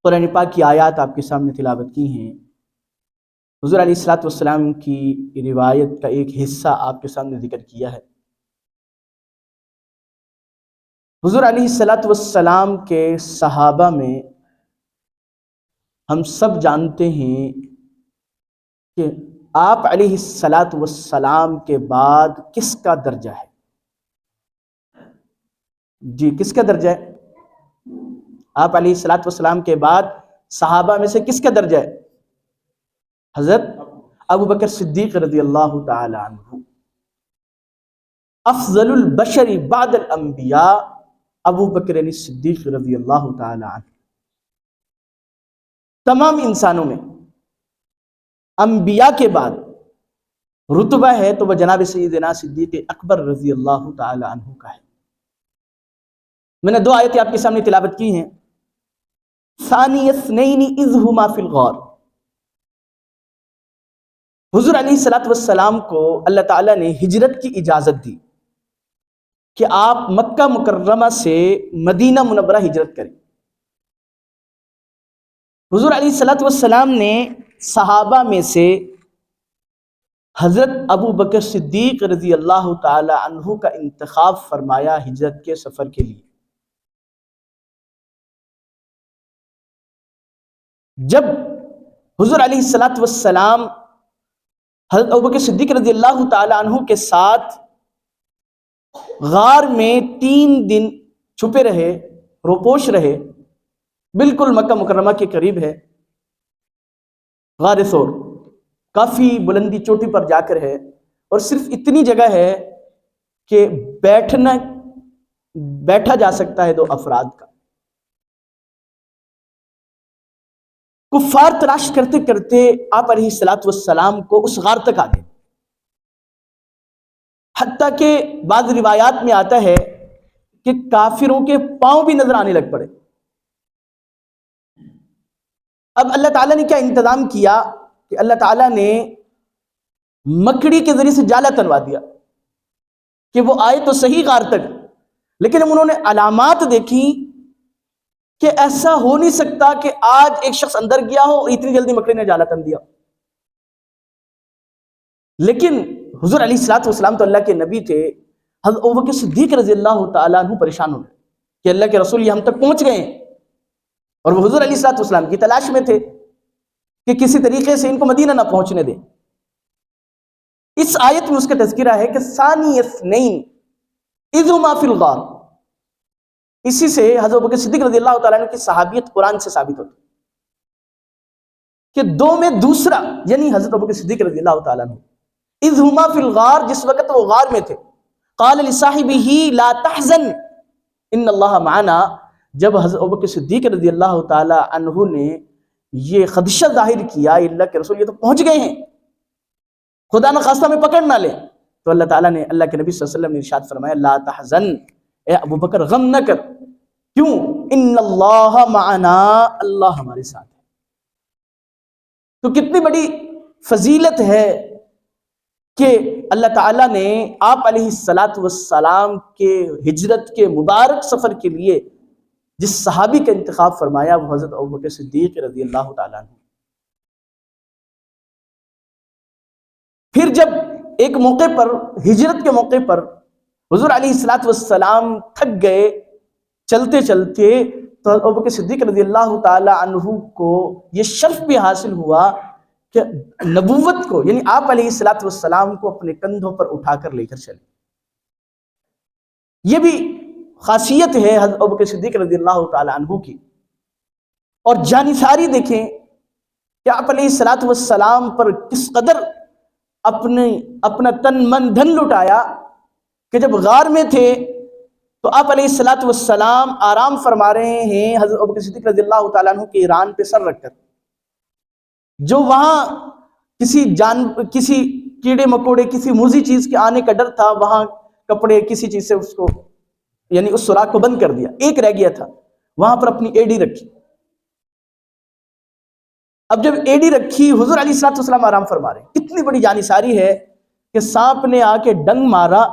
قرآن پاک کی آیات آپ کے سامنے تلاوت کی ہیں، حضور علیہ الصلوۃ والسلام کی روایت کا ایک حصہ آپ کے سامنے ذکر کیا ہے۔ حضور علیہ الصلوۃ والسلام کے صحابہ میں ہم سب جانتے ہیں کہ آپ علیہ الصلوۃ والسلام کے بعد کس کا درجہ ہے؟ جی، کس کا درجہ ہے؟ آپ علیہ الصلوۃ والسلام کے بعد صحابہ میں سے کس کا درجہ ہے؟ حضرت ابو بکر صدیق رضی اللہ تعالی عنہ۔ افضل البشر بعد الانبیاء ابو بکر صدیق رضی اللہ تعالی عنہ۔ تمام انسانوں میں انبیاء کے بعد رتبہ ہے تو وہ جناب سیدنا صدیق اکبر رضی اللہ تعالی عنہ کا ہے۔ میں نے دو آیتیں آپ کے سامنے تلاوت کی ہیں۔ ثانی اثنین اذ ہما فی الغار، حضور علیہ الصلوۃ والسلام کو اللہ تعالیٰ نے ہجرت کی اجازت دی کہ آپ مکہ مکرمہ سے مدینہ منورہ ہجرت کریں۔ حضور علیہ الصلوۃ والسلام نے صحابہ میں سے حضرت ابو بکر صدیق رضی اللہ تعالی عنہ کا انتخاب فرمایا ہجرت کے سفر کے لیے۔ جب حضور علیہ الصلوۃ والسلام حضرت ابو بکر صدیق رضی اللہ تعالی عنہ کے ساتھ غار میں 3 دن چھپے رہے، روپوش رہے، بالکل مکہ مکرمہ کے قریب ہے غار ثور، کافی بلندی چوٹی پر جا کر ہے، اور صرف اتنی جگہ ہے کہ بیٹھا جا سکتا ہے 2 افراد کا۔ کفار تلاش کرتے کرتے آپ علیہ الصلوۃ والسلام کو اس غار تک آ گئے، حتیٰ کہ بعض روایات میں آتا ہے کہ کافروں کے پاؤں بھی نظر آنے لگ پڑے۔ اب اللہ تعالیٰ نے کیا انتظام کیا کہ اللہ تعالیٰ نے مکڑی کے ذریعے سے جالا تنوا دیا کہ وہ آئے تو صحیح غار تک، لیکن انہوں نے علامات دیکھی کہ ایسا ہو نہیں سکتا کہ آج ایک شخص اندر گیا ہو اور اتنی جلدی مکڑی نے جالا تن دیا۔ لیکن حضور علیہ الصلوۃ والسلام تو اللہ کے نبی تھے، حضرت ابو بکر صدیق رضی اللہ تعالیٰ عنہ پریشان ہو گئے کہ اللہ کے رسول یہ ہم تک پہنچ گئے ہیں، اور وہ حضور علیہ الصلوۃ والسلام کی تلاش میں تھے کہ کسی طریقے سے ان کو مدینہ نہ پہنچنے دیں۔ اس آیت میں اس کا تذکرہ ہے کہ ثانی اثنین اذ ہما فی الغار، اسی سے حضرت ابو بکر صدیق رضی اللہ تعالیٰ عنہ کی صحابیت قرآن سے ثابت ہوتی کہ 2 میں دوسرا، یعنی حضرت ابو بکر صدیق رضی اللہ تعالیٰ عنہ اذ ہما فی الغار، جس وقت وہ غار میں تھے، قال لصاحبہ لا تحزن ان اللہ معنا، جب حضرت ابو بکر صدیق رضی اللہ تعالیٰ عنہ نے یہ خدشہ ظاہر کیا اللہ کے رسول یہ تو پہنچ گئے ہیں، خدا نخواستہ میں پکڑ نہ لیں، تو اللہ تعالیٰ نے اللہ کے نبی صلی اللہ علیہ وسلم نے ارشاد فرمایا لا تحزن، اے ابو بکر غم نہ کر، کیوں؟ ان اللہ معنا، اللہ ہمارے ساتھ ہے۔ تو کتنی بڑی فضیلت ہے کہ اللہ تعالیٰ نے آپ علیہ الصلوۃ والسلام کے ہجرت کے مبارک سفر کے لیے جس صحابی کا انتخاب فرمایا وہ حضرت ابو بکر صدیق رضی اللہ تعالیٰ عنہ۔ پھر جب ایک موقع پر، ہجرت کے موقع پر، حضور علیہ الصلوۃ والسلام تھک گئے چلتے چلتے، تو ابو بکر صدیق رضی اللہ تعالی عنہ کو یہ شرف بھی حاصل ہوا کہ نبوت کو، یعنی آپ علیہ الصلوۃ والسلام کو اپنے کندھوں پر اٹھا کر لے کر چلے۔ یہ بھی خاصیت ہے حضرت ابو بکر صدیق رضی اللہ تعالی عنہ کی۔ اور جانثاری دیکھیں کہ آپ علیہ الصلوۃ والسلام پر کس قدر اپنا تن من دھن لٹایا کہ جب غار میں تھے تو آپ علیہ الصلوۃ والسلام آرام فرما رہے ہیں حضرت ابو بکر صدیق رضی اللہ تعالیٰ عنہ کے ایران پہ سر رکھ کر، جو وہاں کسی کیڑے مکوڑے، کسی موذی چیز کے آنے کا ڈر تھا، وہاں کپڑے کسی چیز سے اس کو، یعنی اس سوراخ کو بند کر دیا، ایک رہ گیا تھا، وہاں پر اپنی ایڑی رکھی۔ اب جب ایڑی رکھی، حضور علیہ الصلوۃ والسلام آرام فرما رہے ہیں۔ کتنی بڑی جانثاری ہے کہ سانپ نے آ کے ڈنگ مارا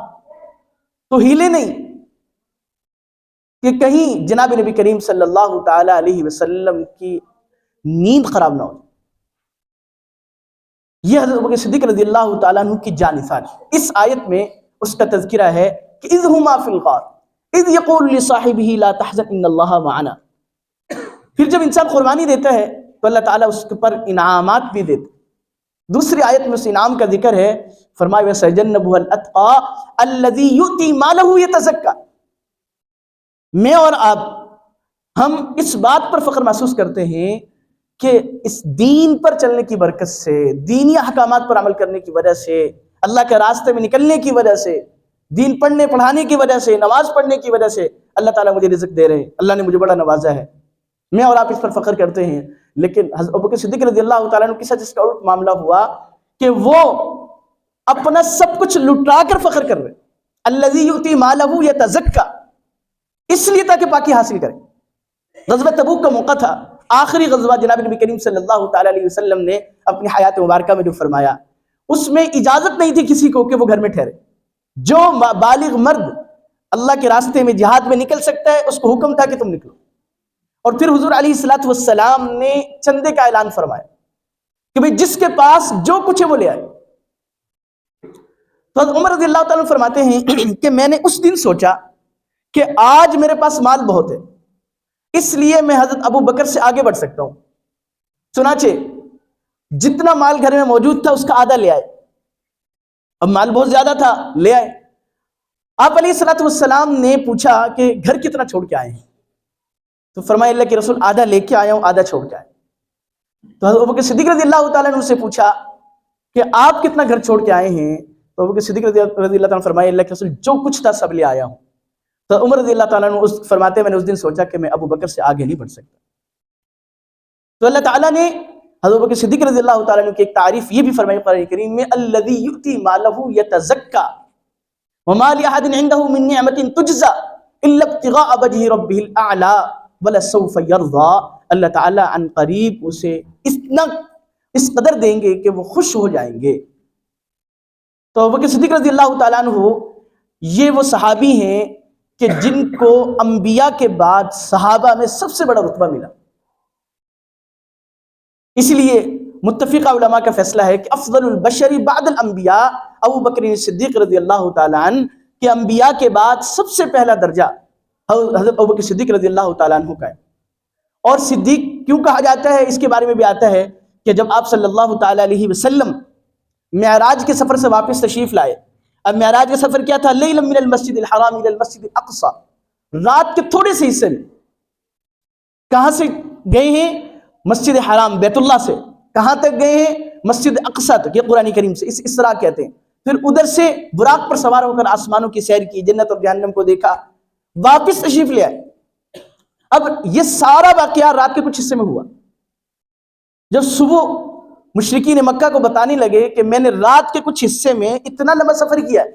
تو ہیلے نہیں، کہ کہیں جناب نبی کریم صلی اللہ تعالی علیہ وسلم کی نیند خراب نہ ہو. یہ حضرت ابوبکر صدیق رضی اللہ تعالیٰ عنہ کی جانثال. اس آیت میں اس کا تذکرہ ہے کہ اذ ہما فی الغار اذ یقول لصاحبہ لا تحزن ان اللہ معنا. پھر جب انسان قربانی دیتا ہے تو اللہ تعالیٰ اس کے پر انعامات بھی دیتے. دوسری آیت میں اس انعام کا ذکر ہے, فرمایا وَسَيَجَنَّبُهَا الْأَتْقَى الَّذِي يُؤْتِي مَالَهُ يَتَزَكَّى. میں اور آپ ہم اس بات پر فخر محسوس کرتے ہیں کہ اس دین پر چلنے کی برکت سے, دینی احکامات پر عمل کرنے کی وجہ سے, اللہ کے راستے میں نکلنے کی وجہ سے, دین پڑھنے پڑھانے کی وجہ سے, نماز پڑھنے کی وجہ سے اللہ تعالیٰ مجھے رزق دے رہے ہیں, اللہ نے مجھے بڑا نوازا ہے. میں اور آپ اس پر فخر کرتے ہیں. لیکن حضرت ابوبکر صدیق رضی اللہ تعالیٰ عنہ کے ساتھ اس کا الٹ معاملہ ہوا کہ وہ اپنا سب کچھ لٹا کر فخر کر رہے. الذی یؤتی مالہ یتزکا, اس لیے تاکہ پاکی حاصل کریں. غزوہ تبوک کا موقع تھا, آخری غزوہ جناب نبی کریم صلی اللہ تعالیٰ علیہ وسلم نے اپنی حیات مبارکہ میں جو فرمایا, اس میں اجازت نہیں تھی کسی کو کہ وہ گھر میں ٹھہرے. جو بالغ مرد اللہ کے راستے میں جہاد میں نکل سکتا ہے اس کو حکم تھا کہ تم نکلو. اور پھر حضور علیہ الصلوۃ والسلام نے چندے کا اعلان فرمایا کہ بھئی جس کے پاس جو کچھ ہے وہ لے آئے. تو حضرت عمر رضی اللہ تعالیٰ عنہ فرماتے ہیں کہ میں نے اس دن سوچا کہ آج میرے پاس مال بہت ہے, اس لیے میں حضرت ابو بکر سے آگے بڑھ سکتا ہوں. چنانچہ جتنا مال گھر میں موجود تھا اس کا آدھا لے آئے. اب مال بہت زیادہ تھا, لے آئے. آپ علیہ الصلوۃ والسلام نے پوچھا کہ گھر کتنا چھوڑ کے آئے ہیں؟ تو فرمایا اللہ کے رسول آدھا لے کے آیا ہوں, آدھا چھوڑ کے آئے. تو حضرت ابوبکر صدیق رضی اللہ تعالیٰ نے ان سے پوچھا کہ آپ کتنا گھر چھوڑ کے آئے ہیں؟ تو ابوبکر صدیق رضی اللہ تعالیٰ نے فرمایا اللہ کے رسول جو کچھ تھا سب لے آیا ہوں. تو عمر رضی اللہ تعالیٰ نے فرماتے میں نے اس دن سوچا کہ میں ابو بکر سے آگے نہیں بڑھ سکتا. تو اللہ تعالیٰ نے حضرت ابوبکر صدیق رضی اللہ تعالیٰ عنہ کی ایک تعریف یہ بھی فرمائی قرآن کریم میں, الذی یؤتی مالہ یتزکا وما لأحد عنده من نعمة تجزى الا ابتغاء وجه ربه الاعلى ولسوف يرضى. اللہ تعالیٰ عن قریب اسے اس قدر دیں گے کہ وہ خوش ہو جائیں گے. تو ابوبکر صدیق رضی اللہ تعالیٰ عنہ یہ وہ صحابی ہیں کہ جن کو انبیاء کے بعد صحابہ میں سب سے بڑا رتبہ ملا. اس لیے متفقہ علماء کا فیصلہ ہے کہ افضل البشر بعد الانبیاء ابو بکر صدیق رضی اللہ تعالیٰ عنہ, کہ انبیاء کے بعد سب سے پہلا درجہ حضرت ابو بکر صدیق رضی اللہ تعالیٰ عنہ کا ہے. اور صدیق کیوں کہا جاتا ہے اس کے بارے میں بھی آتا ہے کہ جب آپ صلی اللہ تعالیٰ علیہ وسلم معراج کے سفر سے واپس تشریف لائے. اب معراج کا سفر کیا تھا؟ لیلا من المسجد الحرام الى المسجد الاقصى, رات کے تھوڑے سے حصے میں. کہاں سے گئے ہیں؟ مسجد حرام بیت اللہ سے. کہاں تک گئے ہیں؟ مسجد اقصی تک. یہ قرآن کریم سے اس اسراء کہتے ہیں. پھر ادھر سے براق پر سوار ہو کر آسمانوں کی سیر کی, جنت اور جہنم کو دیکھا, واپس تشریف لے آئے. اب یہ سارا واقعہ رات کے کچھ حصے میں ہوا. جب صبح مشرکین مکہ کو بتانے لگے کہ میں نے رات کے کچھ حصے میں اتنا لمبا سفر کیا ہے,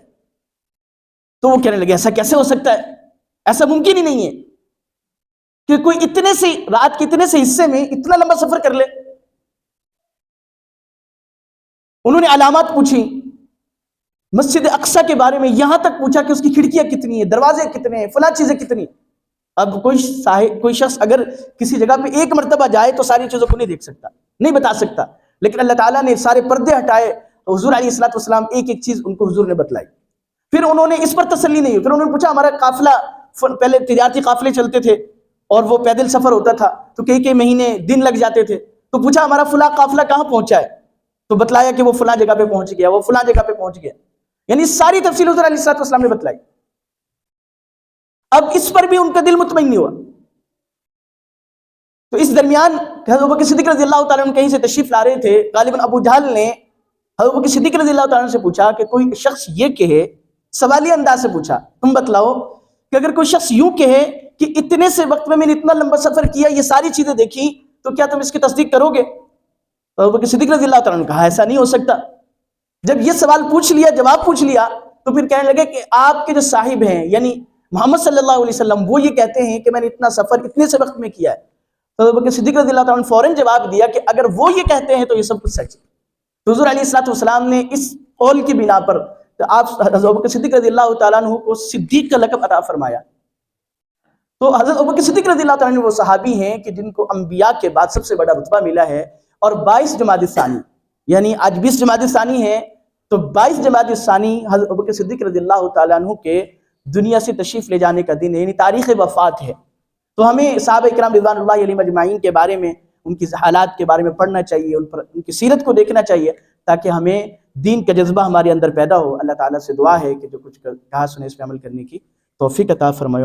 تو وہ کہنے لگے ایسا کیسے ہو سکتا ہے, ایسا ممکن ہی نہیں ہے کہ کوئی اتنے سے رات کے اتنے سے حصے میں اتنا لمبا سفر کر لے. انہوں نے علامات پوچھی مسجد اقصی کے بارے میں, یہاں تک پوچھا کہ اس کی کھڑکیاں کتنی ہیں, دروازے کتنے ہیں, فلاں چیزیں کتنی. اب کوئی شخص اگر کسی جگہ پہ ایک مرتبہ جائے تو ساری چیزوں کو نہیں دیکھ سکتا, نہیں بتا سکتا. لیکن اللہ تعالیٰ نے سارے پردے ہٹائے تو حضور علیہ الصلوۃ والسلام ایک ایک چیز ان کو حضور نے بتلائی. پھر انہوں نے اس پر تسلی نہیں ہوئی, پھر انہوں نے پوچھا ہمارا قافلہ, پہلے تجارتی قافلے چلتے تھے اور وہ پیدل سفر ہوتا تھا تو کئی مہینے دن لگ جاتے تھے, تو پوچھا ہمارا فلاں قافلہ کہاں پہنچا ہے, تو بتلایا کہ وہ فلاں جگہ پہ پہنچ گیا, وہ فلاں جگہ پہ پہنچ گیا. یعنی ساری تفصیل حضور علیہ الصلوۃ والسلام نے بتلائی. اب اس پر بھی ان کا دل مطمئن نہیں ہوا. تو اس درمیان حضرت ابوبکر صدیق رضی اللہ تعالیٰ عنہ کہیں سے تشریف لا رہے تھے. غالباً ابو جہل نے حضرت ابوبکر صدیق رضی اللہ تعالیٰ عنہ سے پوچھا کہ کوئی شخص یہ کہے, سوالیہ انداز سے پوچھا, تم بتلاؤ کہ اگر کوئی شخص یوں کہے کہ اتنے سے وقت میں نے اتنا لمبا سفر کیا, یہ ساری چیزیں دیکھی, تو کیا تم اس کی تصدیق کرو گے؟ تو ابوبکر صدیق رضی اللہ تعالیٰ عنہ نے کہا ایسا نہیں ہو سکتا. جب یہ سوال پوچھ لیا, جواب پوچھ لیا, تو پھر کہنے لگے کہ آپ کے جو صاحب ہیں یعنی محمد صلی اللہ علیہ وسلم, وہ یہ کہتے ہیں کہ میں نے اتنا سفر اتنے سے وقت میں کیا ہے. تو ابوبکر صدیق رضی اللہ تعالیٰ عنہ فوراً جواب دیا کہ اگر وہ یہ کہتے ہیں تو یہ سب کچھ سچ ہے. تو حضور علیہ الصلوۃ والسلام نے اس قول کی بنا پر آپ حضرت ابوبکر صدیق رضی اللہ تعالیٰ عنہ کو صدیق کا لقب عطا فرمایا. تو حضرت ابوبکر صدیق رضی اللہ تعالیٰ عنہ وہ صحابی ہیں کہ جن کو انبیاء کے بعد سب سے بڑا رتبہ ملا ہے، اور 22 جمادی الثانی، یعنی آج 20 جمادی الثانی ہے، تو 22 جمادی الثانی حضرت ابوبکر صدیق رضی اللہ تعالیٰ عنہ کے دنیا سے تشریف لے جانے کا دن ہے، یعنی تاریخ وفات ہے۔ تو ہمیں صحابہ کرام رضوان اللہ علیہم اجمعین کے بارے میں، ان کی حالات کے بارے میں پڑھنا چاہیے، ان کی سیرت کو دیکھنا چاہیے، تاکہ ہمیں دین کا جذبہ ہمارے اندر پیدا ہو۔ اللہ تعالیٰ سے دعا ہے کہ جو کچھ کہا سنے اس پہ عمل کرنے کی توفیق عطا فرمائے۔